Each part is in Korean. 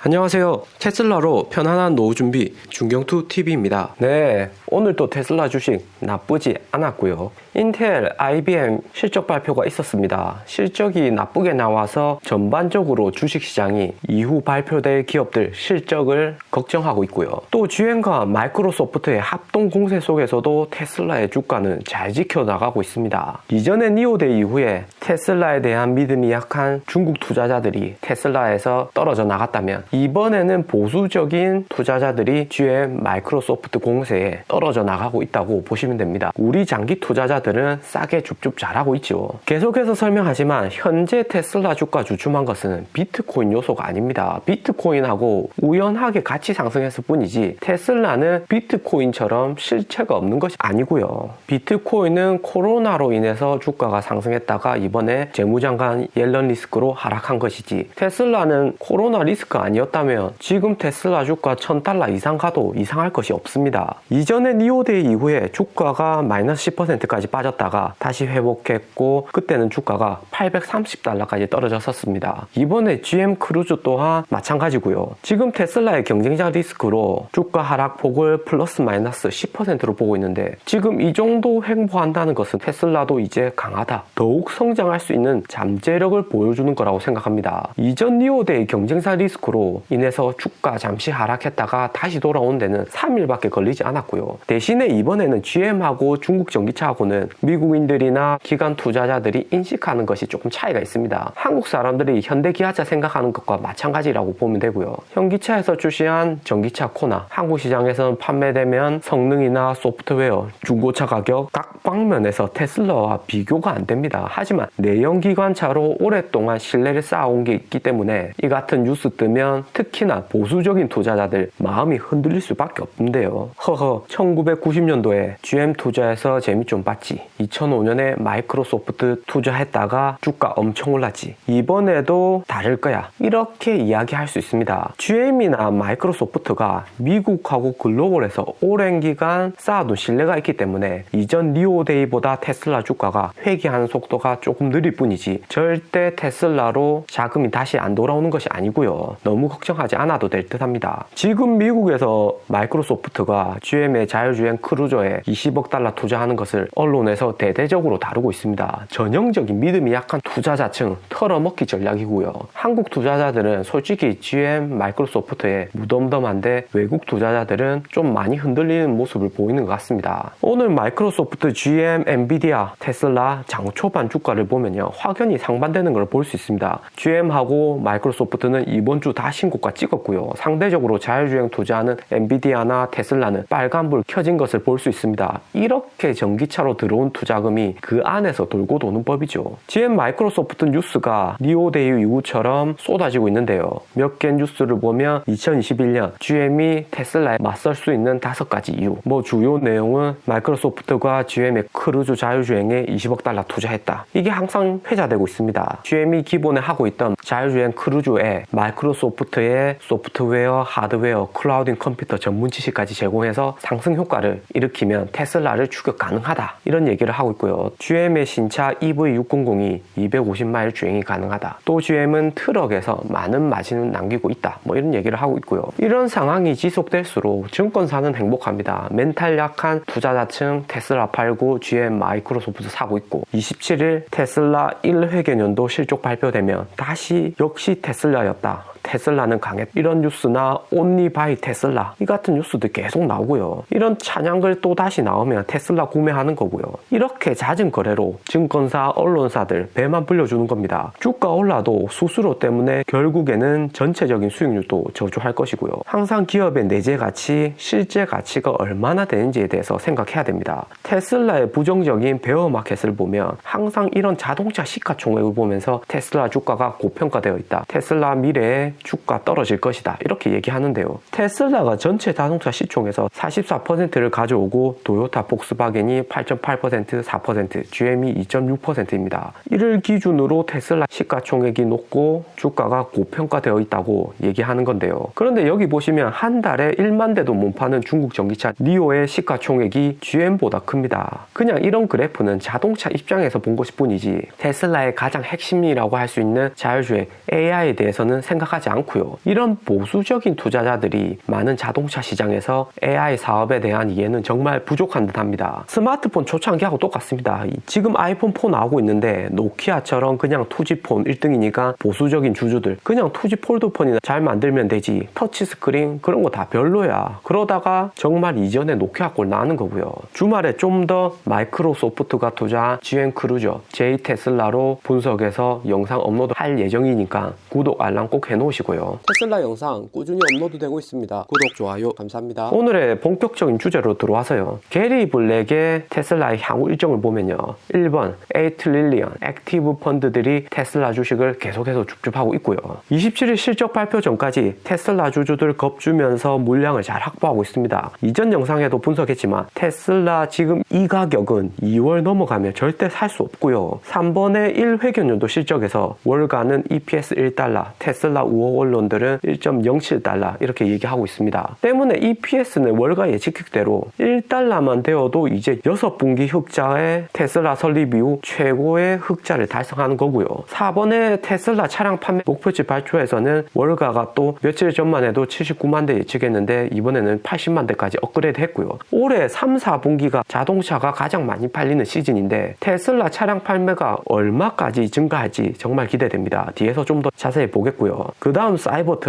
안녕하세요. 테슬라로 편안한 노후 준비 중경투TV입니다. 네, 오늘 또 테슬라 주식 나쁘지 않았고요. 인텔, IBM 실적 발표가 있었습니다. 실적이 나쁘게 나와서 전반적으로 주식시장이 이후 발표될 기업들 실적을 걱정하고 있고요. 또 GM과 마이크로소프트의 합동 공세 속에서도 테슬라의 주가는 잘 지켜나가고 있습니다. 이전에 니오데이 이후에 테슬라에 대한 믿음이 약한 중국 투자자들이 테슬라에서 떨어져 나갔다면 이번에는 보수적인 투자자들이 GM, 마이크로소프트 공세에 떨어져 나가고 있다고 보시면 됩니다. 우리 장기 투자자들은 싸게 줍줍 잘하고 있죠. 계속해서 설명하지만 현재 테슬라 주가 주춤한 것은 비트코인 요소가 아닙니다. 비트코인하고 우연하게 같이 상승했을 뿐이지 테슬라는 비트코인처럼 실체가 없는 것이 아니고요. 비트코인은 코로나로 인해서 주가가 상승했다가 이번에 재무장관 옐런 리스크로 하락한 것이지 테슬라는 코로나 리스크 아니었다면 지금 테슬라 주가 $1000 이상 가도 이상할 것이 없습니다. 이전에 니오데이 이후에 주가가 마이너스 10%까지 빠졌다가 다시 회복했고 그때는 주가가 $830까지 떨어졌었습니다. 이번에 GM 크루즈 또한 마찬가지고요. 지금 테슬라의 경쟁자 리스크로 주가 하락폭을 플러스 마이너스 10%로 보고 있는데 지금 이 정도 횡보한다는 것은 테슬라도 이제 강하다, 더욱 성장할 수 있는 잠재력을 보여주는 거라고 생각합니다. 이전 니오데이 경쟁사 리스크로 인해서 주가 잠시 하락했다가 다시 돌아온 데는 3일밖에 걸리지 않았고요. 대신에 이번에는 GM하고 중국 전기차하고는 미국인들이나 기관 투자자들이 인식하는 것이 조금 차이가 있습니다. 한국 사람들이 현대기아차 생각하는 것과 마찬가지라고 보면 되고요. 현기차에서 출시한 전기차 코나 한국 시장에서는 판매되면 성능이나 소프트웨어, 중고차 가격 각 방면에서 테슬라와 비교가 안 됩니다. 하지만 내연기관차로 오랫동안 신뢰를 쌓아온 게 있기 때문에 이 같은 뉴스 뜨면 특히나 보수적인 투자자들 마음이 흔들릴 수밖에 없는데요. 1990년도에 GM 투자해서 재미 좀 봤지. 2005년에 마이크로소프트 투자했다가 주가 엄청 올랐지. 이번에도 다를 거야. 이렇게 이야기할 수 있습니다. GM이나 마이크로소프트가 미국하고 글로벌에서 오랜 기간 쌓아둔 신뢰가 있기 때문에 이전 니오데이보다 테슬라 주가가 회귀하는 속도가 조금 느릴 뿐이지 절대 테슬라로 자금이 다시 안 돌아오는 것이 아니고요. 너무 걱정하지 않아도 될 듯 합니다. 지금 미국에서 마이크로소프트가 GM의 자율주행 크루저에 $20억 투자하는 것을 언론에서 대대적으로 다루고 있습니다. 전형적인 믿음이 약한 투자자층 털어먹기 전략이고요. 한국 투자자들은 솔직히 GM, 마이크로소프트에 무덤덤한데 외국 투자자들은 좀 많이 흔들리는 모습을 보이는 것 같습니다. 오늘 마이크로소프트, GM, 엔비디아, 테슬라 장 초반 주가를 보면요. 확연히 상반되는 걸 볼 수 있습니다. GM하고 마이크로소프트는 이번 주 다 신고가 찍었고요. 상대적으로 자율주행 투자하는 엔비디아나 테슬라는 빨간불 켜진 것을 볼 수 있습니다. 이렇게 전기차로 들어온 투자금이 그 안에서 돌고 도는 법이죠. GM 마이크로소프트 뉴스가 니오데이 이후처럼 쏟아지고 있는데요. 몇 개 뉴스를 보면 2021년 GM이 테슬라에 맞설 수 있는 5가지 이유, 주요 내용은 마이크로소프트가 GM의 크루즈 자율주행에 $20억 투자했다. 이게 항상 회자되고 있습니다. GM이 기본에 하고 있던 자율주행 크루즈에 마이크로소프트의 소프트웨어, 하드웨어, 클라우딩 컴퓨터 전문 지식까지 제공해서 상승 효과를 일으키면 테슬라를 추격 가능하다. 이런 얘기를 하고 있고요. GM의 신차 EV600이 250마일 주행이 가능하다. 또 GM은 트럭에서 많은 마진을 남기고 있다. 이런 얘기를 하고 있고요. 이런 상황이 지속될수록 증권사는 행복합니다. 멘탈 약한 투자자층 테슬라 팔고 GM, 마이크로소프트 사고 있고 27일 테슬라 1회계년도 실적 발표되면 다시 역시 테슬라였다. 테슬라는 강했다. 이런 뉴스나 only buy 테슬라 이 같은 뉴스도 계속 나오고요. 이런 찬양글 또 다시 나오면 테슬라 구매하는 거고요. 이렇게 잦은 거래로 증권사, 언론사들 배만 불려주는 겁니다. 주가 올라도 수수료 때문에 결국에는 전체적인 수익률도 저조할 것이고요. 항상 기업의 내재 가치, 실제 가치가 얼마나 되는지에 대해서 생각해야 됩니다. 테슬라의 부정적인 베어 마켓을 보면 항상 이런 자동차 시가총액을 보면서 테슬라 주가가 고평가되어 있다. 테슬라 미래에 주가 떨어질 것이다. 이렇게 얘기하는데요. 테슬라가 전체 자동차 시총에서 44%를 가져오고 도요타, 폭스바겐이 8.8%, 4%, GM이 2.6%입니다. 이를 기준으로 테슬라 시가총액이 높고 주가가 고평가되어 있다고 얘기하는 건데요. 그런데 여기 보시면 한 달에 1만 대도 못 파는 중국 전기차 니오의 시가총액이 GM보다 큽니다. 그냥 이런 그래프는 자동차 입장에서 본 것일 뿐이지 테슬라의 가장 핵심이라고 할 수 있는 자율주행 AI에 대해서는 생각하지 원하지 않고요. 이런 보수적인 투자자들이 많은 자동차 시장에서 AI 사업에 대한 이해는 정말 부족한 듯합니다. 스마트폰 초창기하고 똑같습니다. 지금 아이폰 4 나오고 있는데 노키아처럼 그냥 투지폰 1등이니까 보수적인 주주들 그냥 투지 폴드폰이나 잘 만들면 되지, 터치스크린 그런 거 다 별로야, 그러다가 정말 이전에 노키아 꼴 나는 거고요. 주말에 좀 더 마이크로소프트가 투자한 GM 크루저 J 테슬라로 분석해서 영상 업로드 할 예정이니까 구독 알람 꼭 해놓으시고요. 테슬라 영상 꾸준히 업로드되고 있습니다. 구독 좋아요 감사합니다. 오늘의 본격적인 주제로 들어와서요. 게리 블랙의 테슬라의 향후 일정을 보면요, 1번 8트릴리언 액티브 펀드들이 테슬라 주식을 계속해서 줍줍하고 있고요. 27일 실적 발표 전까지 테슬라 주주들 겁주면서 물량을 잘 확보하고 있습니다. 이전 영상에도 분석했지만 테슬라 지금 이 가격은 2월 넘어가면 절대 살 수 없고요. 3번의 1회견연도 실적에서 월가는 EPS 1달러, 테슬라 우호 언론들은 1.07달러 이렇게 얘기하고 있습니다. 때문에 EPS는 월가 예측대로 1달러만 되어도 이제 6분기 흑자에 테슬라 설립 이후 최고의 흑자를 달성하는 거고요. 4번의 테슬라 차량 판매 목표치 발표에서는 월가가 또 며칠 전만 해도 79만 대 예측했는데 이번에는 80만 대까지 업그레이드 했고요. 올해 3, 4분기가 자동차가 가장 많이 팔리는 시즌인데 테슬라 차량 판매가 얼마까지 증가할지 정말 기대됩니다. 뒤에서 좀 더 자세히 보겠고요. 그 다음 사이버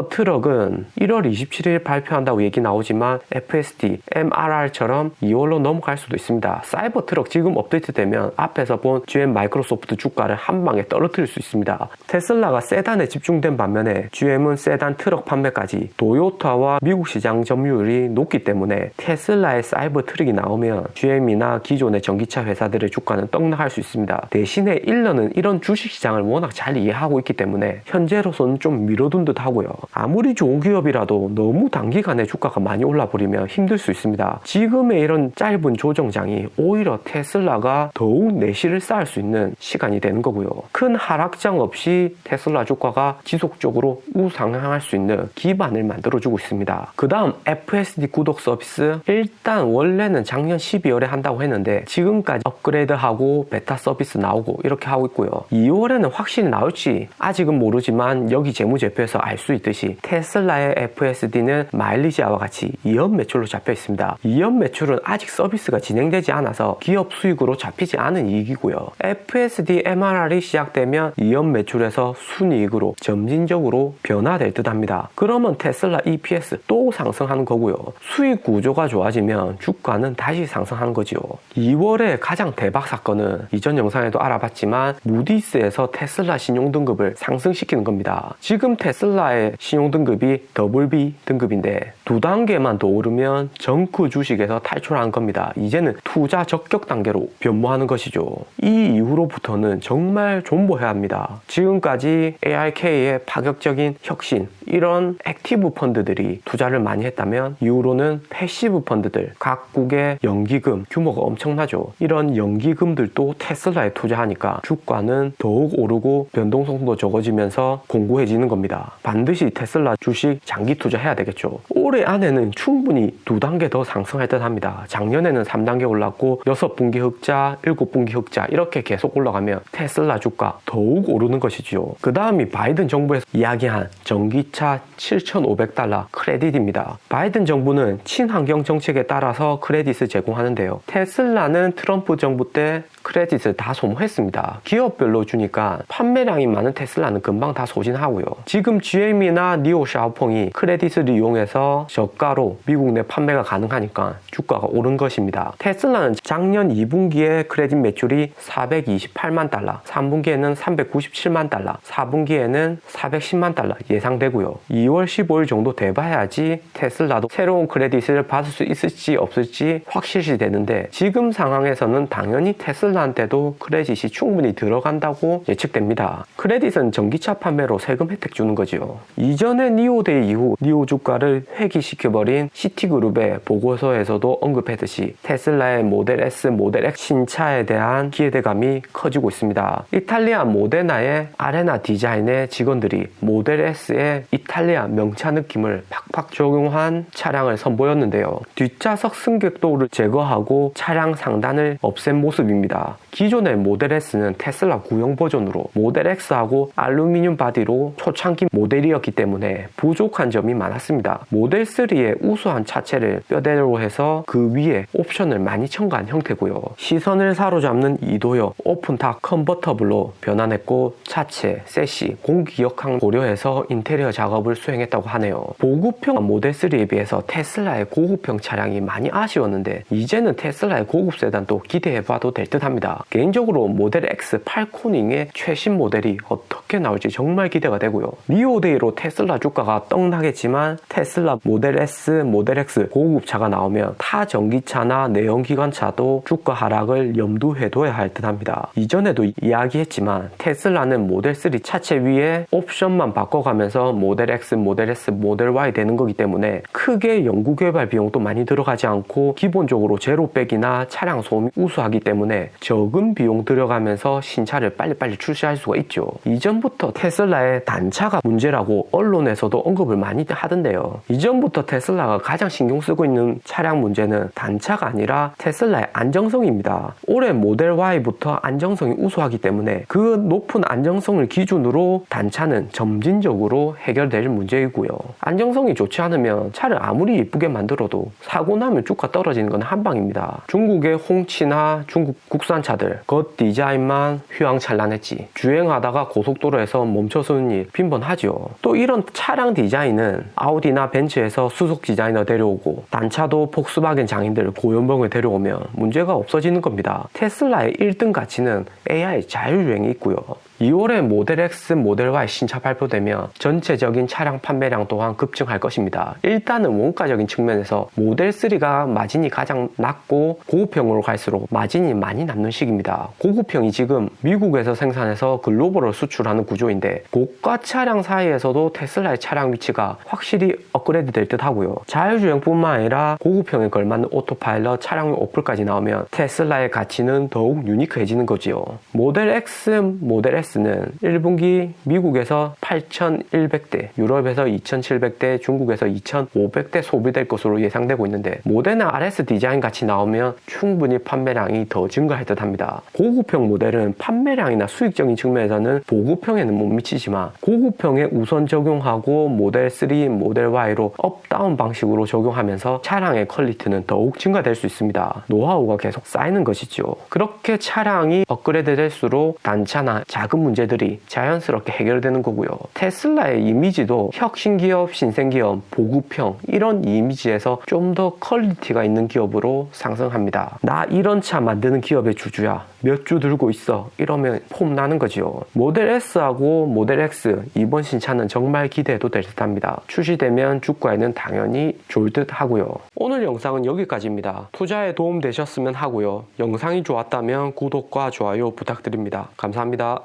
트럭은 1월 27일 발표한다고 얘기 나오지만 FSD, MRR처럼 2월로 넘어갈 수도 있습니다. 사이버 트럭 지금 업데이트 되면 앞에서 본 GM 마이크로소프트 주가를 한 방에 떨어뜨릴 수 있습니다. 테슬라가 세단에 집중된 반면에 GM은 세단 트럭 판매까지, 도요타와 미국 시장 점유율이 높기 때문에 테슬라의 사이버 트럭이 나오면 GM이나 기존의 전기차 회사들의 주가는 떡락할 수 있습니다. 대신에 일러는 이런 주식시장을 워낙 잘 이해하고 있기 때문에 현재로서는 좀 밀어둔 듯 하고요. 아무리 좋은 기업이라도 너무 단기간에 주가가 많이 올라버리면 힘들 수 있습니다. 지금의 이런 짧은 조정장이 오히려 테슬라가 더욱 내실을 쌓을 수 있는 시간이 되는 거고요. 큰 하락장 없이 테슬라 주가가 지속적으로 우상향할 수 있는 기반을 만들어주고 있습니다. 그 다음 FSD 구독 서비스, 일단 원래는 작년 12월에 한다고 했는데 지금까지 업그레이드하고 베타 서비스 나오고 이렇게 하고 있고요. 2월에는 확실히 나올지 아직은 모르지만 여기 재무제표에서 알 수 있듯이 테슬라의 FSD는 마일리지와 같이 2연 매출로 잡혀 있습니다. 2연 매출은 아직 서비스가 진행되지 않아서 기업 수익으로 잡히지 않은 이익이고요. FSD MRR이 시작되면 2연 매출에서 순이익으로 점진적으로 변화될 듯 합니다. 그러면 테슬라 EPS 또 상승하는 거고요. 수익 구조가 좋아지면 주가는 다시 상승하는 거죠. 2월에 가장 대박 사건은 이전 영상에도 알아봤지만 무디스에서 테슬라 신용등급을 상승시키는 겁니다. 지금 테슬라의 신용등급이 BB 등급인데 2단계만 더 오르면 정크 주식에서 탈출하는 겁니다. 이제는 투자 적격 단계로 변모하는 것이죠. 이 이후로부터는 정말 존버해야 합니다. 지금까지 ARK의 파격적인 혁신, 이런 액티브 펀드들이 투자를 많이 했다면 이후로는 패시브 펀드들, 각국의 연기금 규모가 엄청나죠. 이런 연기금들도 테슬라에 투자하니까 주가는 더욱 오르고 변동성도 적어지면서 공고해지는 겁니다. 반드시 테슬라 주식 장기 투자해야 되겠죠. 올해 안에는 충분히 2단계 더 상승할 듯 합니다. 작년에는 3단계 올랐고 6분기 흑자, 7분기 흑자 이렇게 계속 올라가면 테슬라 주가 더욱 오르는 것이죠. 그 다음이 바이든 정부에서 이야기한 전기차 7,500달러 크레딧입니다. 바이든 정부는 친환경 정책에 따라서 크레딧을 제공하는데요. 테슬라는 트럼프 정부 때 크레딧을 다 소모했습니다. 기업별로 주니까 판매량이 많은 테슬라는 금방 다 소진하고요. 지금 GM이나 니오 샤오펑이 크레딧을 이용해서 저가로 미국 내 판매가 가능하니까 주가가 오른 것입니다. 테슬라는 작년 2분기에 크레딧 매출이 428만 달러, 3분기에는 397만 달러, 4분기에는 410만 달러 예상되고요. 2월 15일 정도 돼봐야지 테슬라도 새로운 크레딧을 받을 수 있을지 없을지 확실시 되는데 지금 상황에서는 당연히 테슬라한테도 크레딧이 충분히 들어간다고 예측됩니다. 크레딧은 전기차 판매로 세금 혜택 주는 거죠. 이전에 니오데이 이후 니오 주가를 회귀시켜버린 시티그룹의 보고서에서도 언급했듯이 테슬라의 모델 S, 모델 X 신차에 대한 기대감이 커지고 있습니다. 이탈리아 모데나의 아레나 디자인의 직원들이 모델 S의 이탈리아 명차 느낌을 팍팍 적용한 차량을 선보였는데요. 뒷좌석 승객도를 제거하고 차량 상단을 없앤 모습입니다. 있습니다. 기존의 모델 S는 테슬라 구형 버전으로 모델 X하고 알루미늄 바디로 초창기 모델이었기 때문에 부족한 점이 많았습니다. 모델 3의 우수한 차체를 뼈대로 해서 그 위에 옵션을 많이 첨가한 형태고요. 시선을 사로잡는 이도형 오픈탑 컨버터블로 변환했고 차체, 세시, 공기역항 고려해서 인테리어 작업을 수행했다고 하네요. 보급형 모델 3에 비해서 테슬라의 고급형 차량이 많이 아쉬웠는데 이제는 테슬라의 고급 세단도 기대해봐도 될 듯합니다. 개인적으로 모델 X 팔코닝의 최신 모델이 어떻게 나올지 정말 기대가 되고요. 리오데이로 테슬라 주가가 떡나겠지만 테슬라 모델 S, 모델 X 고급차가 나오면 타 전기차나 내연기관차도 주가 하락을 염두에 둬야 할 듯합니다. 이전에도 이야기했지만 테슬라는 모델 3 차체 위에 옵션만 바꿔가면서 모델 X, 모델 S, 모델 Y 되는 거기 때문에 크게 연구개발 비용도 많이 들어가지 않고 기본적으로 제로백이나 차량 소음이 우수하기 때문에 적은 비용 들어가면서 신차를 빨리빨리 출시할 수가 있죠. 이전부터 테슬라의 단차가 문제라고 언론에서도 언급을 많이 하던데요. 이전부터 테슬라가 가장 신경 쓰고 있는 차량 문제는 단차가 아니라 테슬라의 안정성입니다. 올해 모델 Y부터 안정성이 우수하기 때문에 그 높은 안정성을 기준으로 단차는 점진적으로 해결될 문제이고요. 안정성이 좋지 않으면 차를 아무리 예쁘게 만들어도 사고 나면 주가 떨어지는 건 한방입니다. 중국의 홍치나 중국 국산차들 겉 디자인만 휘황찬란했지 주행하다가 고속도로에서 멈춰서는 일 빈번하죠. 또 이런 차량 디자인은 아우디나 벤츠에서 수석 디자이너 데려오고 단차도 폭스바겐 장인들 고연봉을 데려오면 문제가 없어지는 겁니다. 테슬라의 1등 가치는 AI 자율주행이 있고요. 2월에 모델 X, 모델 Y 신차 발표되면 전체적인 차량 판매량 또한 급증할 것입니다. 일단은 원가적인 측면에서 모델 3가 마진이 가장 낮고 고급형으로 갈수록 마진이 많이 남는 시기입니다. 고급형이 지금 미국에서 생산해서 글로벌로 수출하는 구조인데 고가 차량 사이에서도 테슬라의 차량 위치가 확실히 업그레이드 될 듯 하고요. 자율주행뿐만 아니라 고급형에 걸맞는 오토파일럿 차량용 어플까지 나오면 테슬라의 가치는 더욱 유니크해지는 거지요. 모델 X, 모델 S 는 1분기 미국에서 8,100대, 유럽에서 2,700대, 중국에서 2,500대 소비될 것으로 예상되고 있는데 모델나 RS 디자인 같이 나오면 충분히 판매량이 더 증가할 듯합니다. 고급형 모델은 판매량이나 수익적인 측면에서는 보급형에는 못 미치지만 고급형에 우선 적용하고 모델 3, 모델 Y로 업다운 방식으로 적용하면서 차량의 퀄리티는 더욱 증가될 수 있습니다. 노하우가 계속 쌓이는 것이죠. 그렇게 차량이 업그레이드 될수록 단차나 작은 문제들이 자연스럽게 해결되는 거고요. 테슬라의 이미지도 혁신기업, 신생기업, 보급형 이런 이미지에서 좀 더 퀄리티가 있는 기업으로 상승합니다. 나 이런 차 만드는 기업의 주주야. 몇 주 들고 있어. 이러면 폼 나는 거지요. 모델 S하고 모델 X 이번 신차는 정말 기대해도 될 듯합니다. 출시되면 주가에는 당연히 좋을 듯 하고요. 오늘 영상은 여기까지입니다. 투자에 도움 되셨으면 하고요. 영상이 좋았다면 구독과 좋아요 부탁드립니다. 감사합니다.